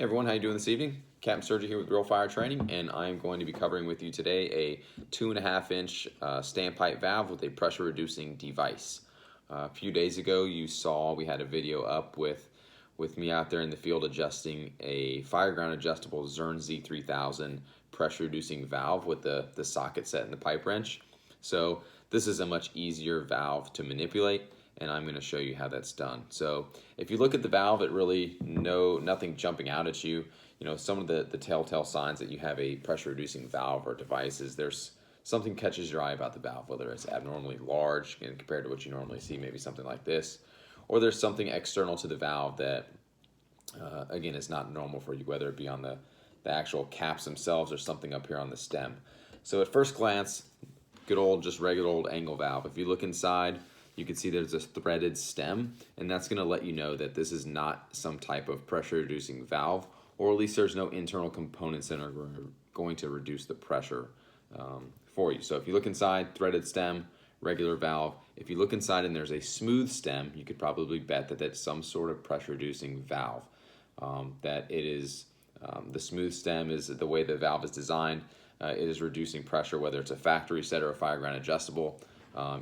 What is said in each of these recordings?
Hey everyone, how you doing this evening? Captain Sturgey here with Real Fire Training, and I'm going to be covering with you today a 2.5-inch standpipe valve with a pressure reducing device. A few days ago you saw we had a video up with me out there in the field adjusting a Fireground adjustable Zurn Z3000 pressure reducing valve with the socket set in the pipe wrench. So this is a much easier valve to manipulate, and I'm going to show you how that's done. So if you look at the valve, it really nothing jumping out at you. You know, some of the telltale signs that you have a pressure reducing valve or device is there's something catches your eye about the valve, whether it's abnormally large and compared to what you normally see, maybe something like this, or there's something external to the valve that again is not normal for you, whether it be on the actual caps themselves or something up here on the stem. So at first glance, good old, just regular old angle valve. If you look inside, you can see there's a threaded stem, and that's going to let you know that this is not some type of pressure reducing valve, or at least there's no internal components that are going to reduce the pressure for you. So if you look inside, threaded stem, regular valve. If you look inside and there's a smooth stem, you could probably bet that that's some sort of pressure reducing valve. That it is the smooth stem is the way the valve is designed. It is reducing pressure, whether it's a factory set or a Fireground adjustable.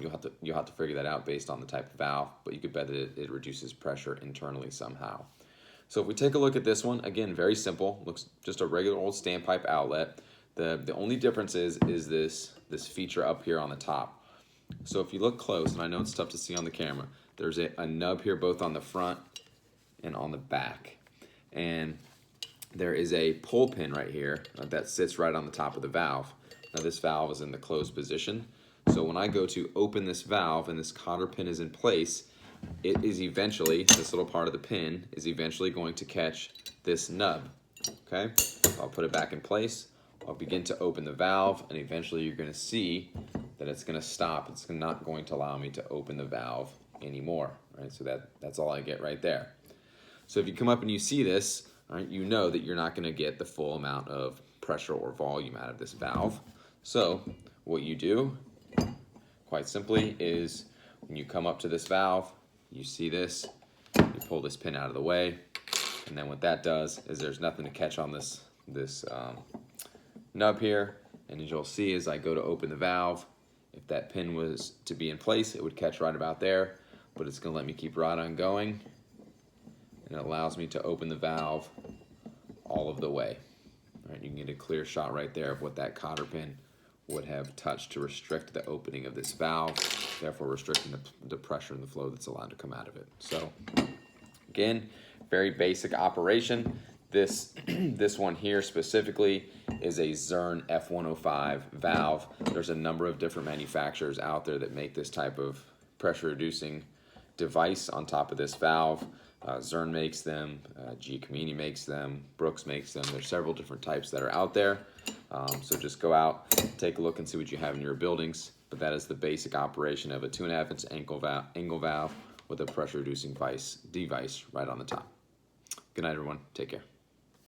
You'll have to figure that out based on the type of valve, but you could bet that it reduces pressure internally somehow. So if we take a look at this one, again, very simple. Looks just a regular old standpipe outlet. The only difference is this feature up here on the top. So if you look close, and I know it's tough to see on the camera, there's a nub here both on the front and on the back. And there is a pull pin right here that sits right on the top of the valve. Now this valve is in the closed position. So when I go to open this valve and this cotter pin is in place, it is eventually, this little part of the pin is eventually going to catch this nub. Okay, I'll put it back in place. I'll begin to open the valve, and eventually you're going to see that it's going to stop. It's not going to allow me to open the valve anymore. Right, so that's all I get right there. So if you come up and you see this, all right, you know that you're not going to get the full amount of pressure or volume out of this valve. So what you do, quite simply, is when you come up to this valve, you see this, you pull this pin out of the way, and then what that does is there's nothing to catch on this nub here, and as you'll see as I go to open the valve, if that pin was to be in place, it would catch right about there, but it's going to let me keep right on going, and it allows me to open the valve all of the way. All right, you can get a clear shot right there of what that cotter pin would have touched to restrict the opening of this valve, therefore restricting the pressure and the flow that's allowed to come out of it. So again, very basic operation. This one here specifically is a Zurn F105 valve. There's a number of different manufacturers out there that make this type of pressure reducing device on top of this valve. Zurn makes them, Giacomini makes them, Brooks makes them. There's several different types that are out there. So just go out, take a look and see what you have in your buildings. But that is the basic operation of a 2.5-inch angle valve with a pressure reducing device right on the top. Good night, everyone. Take care.